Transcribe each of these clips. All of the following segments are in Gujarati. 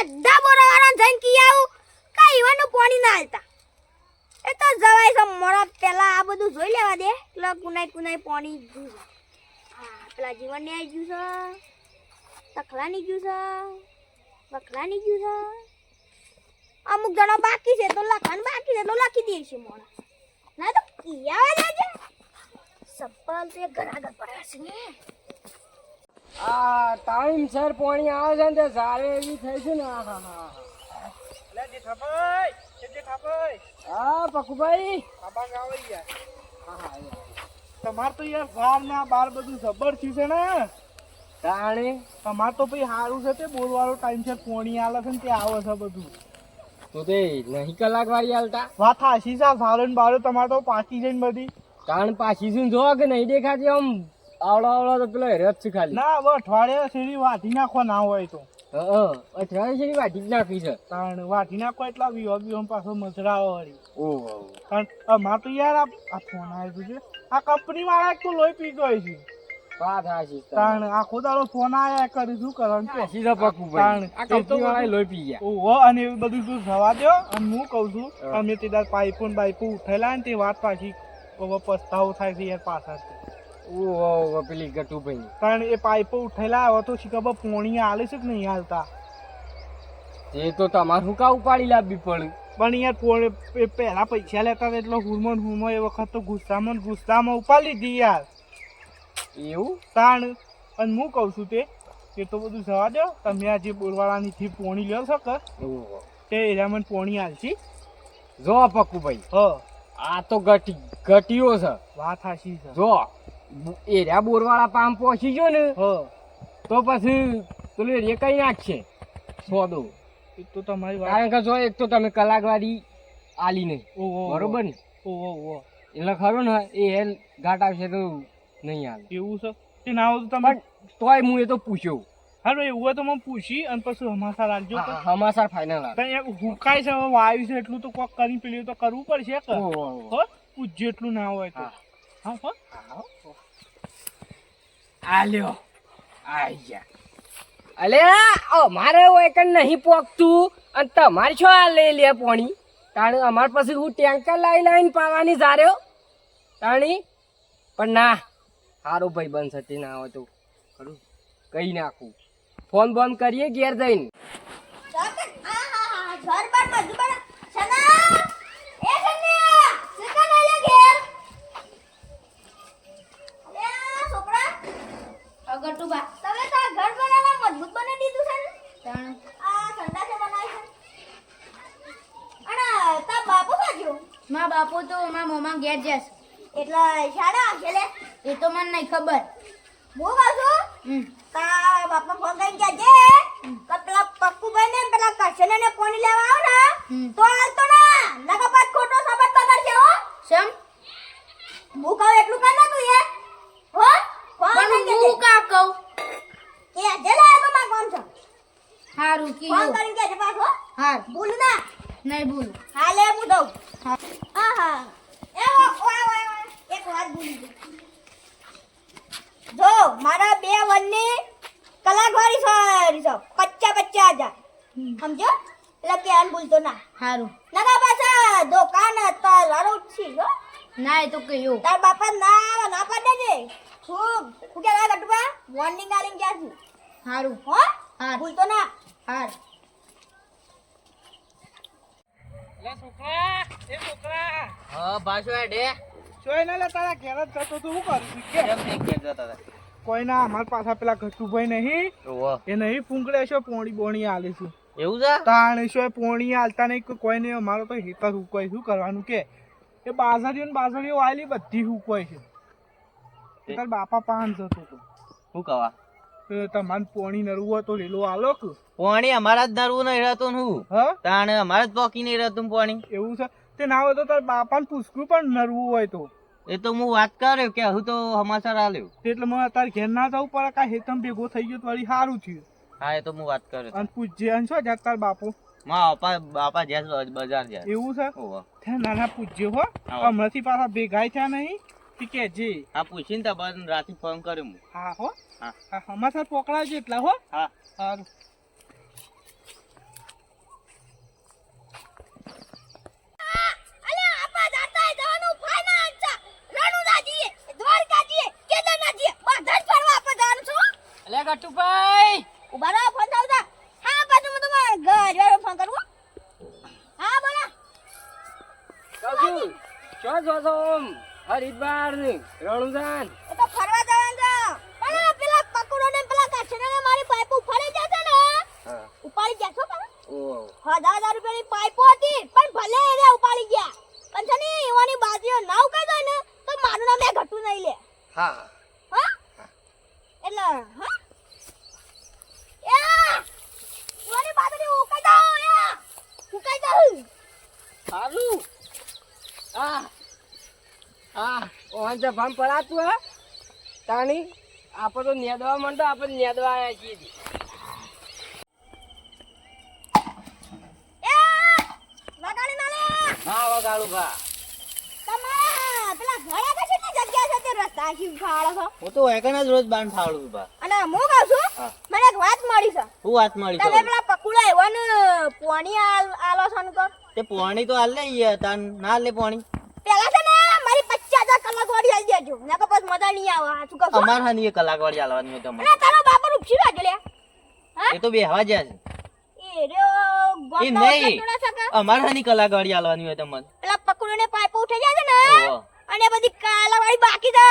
બધા બોરાવાળા જઈને કી આવું કઈ ઈવાનું પાણી ના આલતા એ તો જવાય છે મોરા પેલા આ બધું જોઈ લેવા દે એટલે કુનાઈ પાણી જુએ હા પેલા જીવન ને આવી ગયું છે તખલાની ગયું છે વખલાની ગયું છે અમુક જણા બાકી છે તો લખવાનું બાકી છે તો લખી દઈશું મોરા ના તો કી આવા જાજે સપ્પલ તે ઘરાગર પડ્યા છે ને આ ટાઈમ સર પાણી આવે છે ને તે સારે એવી થઈ છે ને હા લે જે ઠાપાઈ હા પકુભાઈ આબા ગાવ યાર હા તમાર તો યાર ઝાડ ના બાર બધું જબર થયું છે ને તાણે તમાર તો ભાઈ સારું છે તે બોલવાળો ટાઈમ છે પોણી આલે છે ને તે આવે છે બધું તો તે નહીં કલાક વાળી હાલતા વાત હાશી છે ભારો ને બારો તમાર તો પાકી જઈને બધી કારણ પાછી શું જો કે નહીં દેખાતી આમ આવડો તો પેલો હેરત છે ખાલી ના હવે અઠવાડિયે સીડી વાટી નાખવા ના હોય તો અઠવાડિયે છે વાટી જ નાખી છે કારણ વાટી નાખો એટલા વિવો પાછો મચરાવો વળી ઓહો કારણ અમાર તો યાર આ ફોન આવ્યો છે આ કંપની વાળા તો લોહી પી ગયો છે વાત હાચી કારણ આખો દાડો ફોન આયા કરી શું કરવાનું કે સીધા પકુભાઈ આ કંપની વાળા લોહી પી ગયા ઓહો અને એવું બધું તું જવા દો અને હું કહું છું અમે તે દાડ પાઇપો ને બાઈપો ઉઠેલા ને તે વાત પાછી પસ્તાવો થાય છે યાર પાછળથી ઓહો પેલી ગટુભાઈ કારણ એ પાઇપો ઉઠેલા હવે તો શીખબર પોણી આલે છે કે નહીં હાલતા એ તો તમારે શું કા ઉપાડી લાવવી પડે પણ યાર પહેલા પૈસા લેતા હતા એટલે હુરમો એ વખત તો ગુસ્સામાં ઉપાડી લીધી યાર એવું તાણ અને હું કહું છું તે તો બધું જવા દો તમે આ જે બોરવાળાની થી પોણી લ્યો છો કે ઓહો તે એરિયા મને પોણી આલશી જો પકુભાઈ હ આ તો ઘટીઓ છે વાત હાશી છે જો એરિયા બોરવાળા પામ પહોંચી ગયો ને હ તો પછી પેલું એ કઈ નાખશે સોદો એ તો તમારી વાત કારણ કે જો એક તો તમે કલાક વાળી આલી નહીં ઓહો બરોબર ને ઓહો એટલે ખરું ને એ હેલ ઘાટ આવશે તો નહીં હાલે એવું છે તે ના હોય તો તમે પણ તોય હું એ તો પૂછ્યો હાલો એવું હોય તો મને પૂછી અને પછી હમાસા રાખજો કે હમાસાર ફાઇનલ ત્યાં એક હુકાય છે હવે વાયુ છે એટલું તો કોક કરી પેલું તો કરવું પડશે કે હો પૂછજો એટલું ના હોય તો હા હો આલ્યો આઈ ગયા અલે અમારે હોય કે નહીં પોકતું અને તમારે શું આ લઈ લે પોણી તાણે અમારે પછી હું ટેન્કર લાવીને પાવાની જાર્યો તાણી પણ ના સારું ભાઈ બંધ થતી ના હોય તો ખરું કઈ નાખું ફોન બંધ કરીએ ઘેર જઈને મા બાપુ તો મા મોમાં ઘેર જશે એટલે શાળા છેલે એ તો મને નહીં ખબર હું કહું તા બાપા ફોન કરી ગયા જે પેલા પક્કુભાઈ ને પેલા કરશને ને કોની લેવા આવ ને તો હાલતો ના નકા પાછ ખોટો સબત બગડશે હો સમ હું કહું એટલું કર ના તું એ હો પણ હું કા કહું કે જે લે તો માં કોમ છે હારું કી ફોન કરી કે પાછો હા ભૂલ ના નહીં ભૂલ હાલે હું દઉં આહા એ ઓય એક વાત ભૂલી ગઈ જો મારા બે વનની કલાકવાળી સારી છે 50,000 સમજો એટલે કે અન ભૂલતો ના હારું ના પાછા દુકાન હતા લારો છી જો ના એ તો કયો તાર બાપા ના પાડે છે ખૂબ હું કે ગટવા વોર્નિંગ આલીને ગયા છું હારું હો હા ભૂલતો ના હાર છોકરા હા ભાષો હેડે જોઈ ના લે તારા ઘેર જ જતો તું શું કરું કે કોઈ ના અમાર પાછા પેલા ઘટુભાઈ નહીં એ નહીં ફૂંકડે છો પોણી બોણી આલે છે એવું છે તાણ છો પોણી આલતા નહીં કોઈ નહીં અમારો તો હેતર હુકવાય શું કરવાનું કે એ બાજારીઓ ને બાજારીઓ આલી બધી હુકવાય છે તાર બાપા પાન જતો તો શું કવા તમારે પોણી નરવું હોય તો લેલો આલો કે પાણી અમારા જ નરવું નહીં રહેતું હું હા તાણ અમારે જ પોકી નહીં રહેતું પાણી એવું છે તે ના હોય તો તાર બાપાને પૂછવું પણ નરવું હોય તો એ તો હું વાત કર્યો કે હું તો સમાચાર આલ્યો એટલે મને તાર ઘેર ના જવું પડે કા હેતમ ભેગો થઈ ગયો તો વળી સારું થયું હા એ તો હું વાત કર્યો અને પૂછજે અને શું જાત તાર બાપુ બાપા જ્યાં બજાર જાય એવું છે ઓહો ત્યાં નાના પૂછજે હો હમણાંથી પાછા ભેગા થયા નહીં કે જે હા પૂછીને તો બસ રાતે ફોન કર્યો હું હા હો હા હા સમાચાર પકડાવજો એટલા હો હા સારું ફરવા જો છો આમ હરિદ્વાર ને રણુજાન એ તો ફરવા જવાનું છે પણ આ પેલા પકડો ને પેલા કાછડા ને મારી પાઇપ ઉફાડી જશે ને હા ઉપાડી ગયા છો પણ ઓ 1000 રૂપિયાની પાઇપો હતી પણ ભલે એને ઉપાડી ગયા પણ છે ને એવાની બાજુઓ ના ઉકાઈ જાય ને તો મારું નામ એ ઘટું નહીં લે હા હા એટલે હા યા એવાની બાજુની ઉકાઈ જાઓ યા ઉકાઈ જાઓ સારું હા ઓન જે ભામ પડાતું હે તાણી આપણે તો નેદવા માંડો આપણે નેદવા આવ્યા છીએ વગાડી નાલે હા વગાડું ભા તમારા પેલા ઘરે તો કેટલી જગ્યા છે તે રસ્તા શી ખાડો છો હું તો એકને જ રોજ બાંધ ફાળું બા. અને હું કહું છું હા. મને એક વાત મળી છે શું વાત મળી તમે છે? પેલા પકુડા એવો ને પોણી આલો છો ને તો તે પોણી તો હાલ લઈએ તાન ના લે પોણી. પેલા છે ને મારી 25000 કલાક વાળી આલી દેજો ને તો પછી મજા નહીં આવે આ શું કહું છું? અમાર હાની 1 કલાક વાળી હાલવાની હોય તમને. અને તારો બાપા રૂપસી રાજો લે હા એ તો બેહવા જાય છે. એ રહ્યો એ ગોતો નહીં. થોડા સકા અમાર હાની કલાક વાળી હાલવાની હોય તમને. પેલા પકુડા ને પાઇપ ઉઠી જાય છે ને ઓહો. અને બધી કાલા વાળી બાકી છે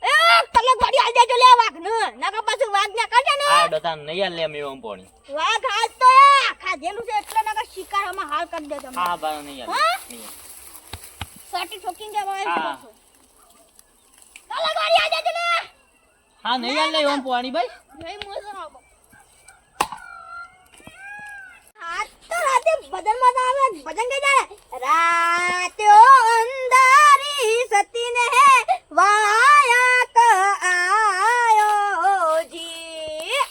એ કલાક વાળી આલી દેજો લે વાઘ ને નકર પછી વાઘ ને કાઢે ને આ ડોતા નહીં હાલ લે અમે એમ પોણી. વાઘ હાલ તો ખાધેલું છે એટલે નકર શિકારમાં હાલ કરી દે તમે હા બા નહીં હાલ. હા? નહીં હાલ. સાટી ઠોકીને જવા હા. કલાક વાળી આલી દેજો લે હા નહીં હાલ લે એમ પોણી ભાઈ. નહીં મજા આવે આ તો રાતે ભજન મજા આવે ભજન કઈ જાય રાતે અંધારી સતી ને વાયા ક આયો જી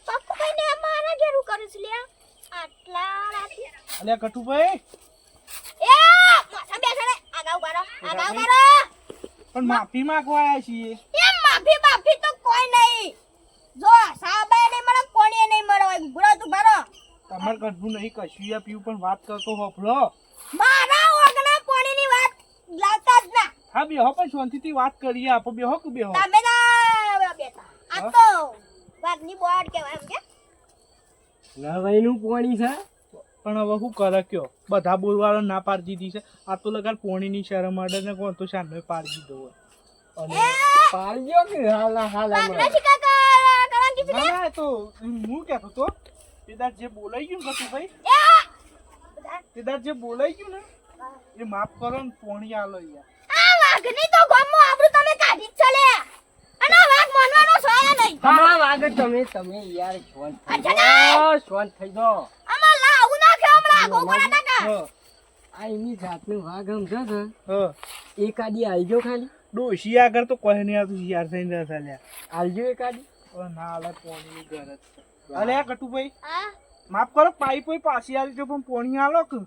પપ્પુ કઈ ને મારા ઘેરું કરે છે લ્યા આટલા રાતે અલ્યા કટુભાઈ એ માથા બેસે ને આગા ઉભા પણ માફી માંગવા આવ્યા છીએ એ માફી તો કોઈ નહીં જો સાબે નહીં મળે કોણીએ નહીં મળે ગુરો તું ભરો તમારે કશું નહીં કશું યા પીવું પણ વાત કરતો હોફળો મારા ઓગના કોણીની વાત લાવતા જ ના હા બેહો પણ શાંતિથી વાત કરીએ આપો બેહો કે બેહો તમે ના બેટા આ તો વાતની બોર્ડ કહેવાય એમ કે લવાઈનું પાણી છે પણ હવે શું કરે કયો બધા બોલવાળો ના પાડી દીધી છે આ તો લગાડ પોણીની શરમ આડે ને કોણ તો સામે પાડી દીધો હોય અને પાડજો કે હાલા હાલા વાગના શિકા કરવાનું કીધું ના લે ના એ તો હું કહેતો તો તેદાર જે બોલાઈ ગયું ને કટુભાઈ એ તેદાર જે બોલાઈ ગયું ને એ માફ કરો ને પોણી આલો યાર આ વાઘની તો ગમો આબરૂ તમે કાઢી જ ચલે અને આ વાઘ માનવાનો સોયા નહીં હા વાગે તમે યાર શાંત થઈ દો આમાં લાવું નાખે હમણાં ગોગોરા નાખા હા આ એની જાતનું વાઘ સમજો છે હા એકાદી આલજો ખાલી ડોશી આગળ તો કોઈ નહીં આવતું યાર થઈને રહેતા લ્યા આલજો એકાદી ના આલે પોણી ઘર જ અલે આ કટુભાઈ હા માફ કરો પાઇપ હોય પાછી આવી જો પણ પોણી આલો કે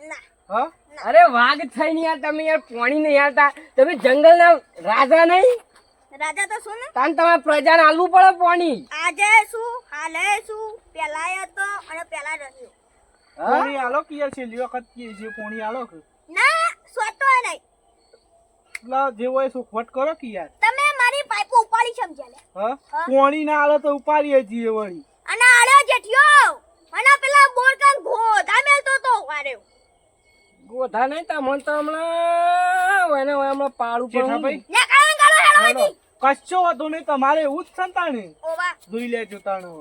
ના હા અરે વાઘ થઈને યાર તમે યાર પાણી નહીં આલતા તમે જંગલના રાજા નહીં રાજા તો શું ને તાન તમારે પ્રજાને આલવું પડે પાણી આજે શું હાલે શું પેલાય હતો અને પેલા રહ્યો પોણી આલો કે યાર છેલ્લી વખત કે જે પોણી આલો કે ના સોટો નહીં એટલે જે હોય સુખવટ કરો કે યાર તમે મારી પાઇપો ઉપાડી સમજ્યા લે હા હા? પોણી ના આલો તો ઉપાડીએ જઈએ વળી અને આડ્યો જેઠિયો અને પેલા બોરકાન ગોધા મેલતો તો વાર્યો ગોધા નહીં તમને તો હમણાં એને હમણાં પાડું જેઠાભાઈ ને કાળા ગાળો હેડવાજી કશો વાંધો નહીં તમારે એવું જ સંતાણે ઓવા જોઈ લેજો તાણો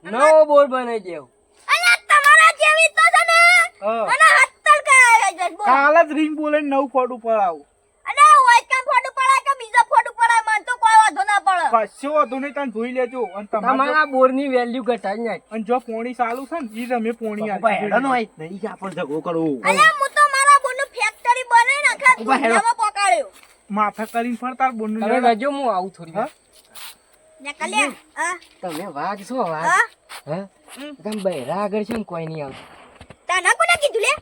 નવો બોર બનાવી દેવ અને તમારા જેવી તો છે ને હા અને હત્તર કાય જજ બોલ કાલ જ રિંગ બોલે નવું ફોડ ઉપર આવું અને ઓય કામ ફોટો પડાય કે બીજો ફોટો પડાય મન તો કોઈ વાંધો ના પડે કશો વાંધો નહીં તાન જોઈ લેજો અને તમારે તમારા બોરની વેલ્યુ ઘટાડી નાખ અને જો પોણી ચાલુ છે ને ઈ તમે પોણી નહીં કે આપણે ઝઘડો કરવો. અને હું તો મારા બોનું ફેક્ટરી બનાવી નાખા દુનિયામાં પકાડ્યો માફા કરીને ફરતા બોનું તમે રજો હું આવું થોડી વાર. ને કલ્યા હા તમે વાઘ છો વાઘ હા હા તમે બહેરા આગળ છે ને કોઈ નહીં આવતું તાના કોને કીધું લે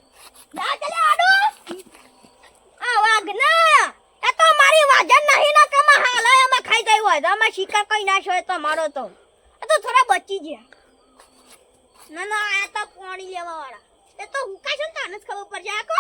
ના ચલે આડો આ વાઘના એ તો મારી વાજન નહીં ના કમા હાલાય માં ખાઈ ગઈ હોય આમાં શિકાર કઈ ના છે તો મારો તો આ તો થોડા બચી ગયા ના ના આ તો પાણી લેવા વાળા એ તો હુકા છે ને તાને જ ખબર પડશે આ કો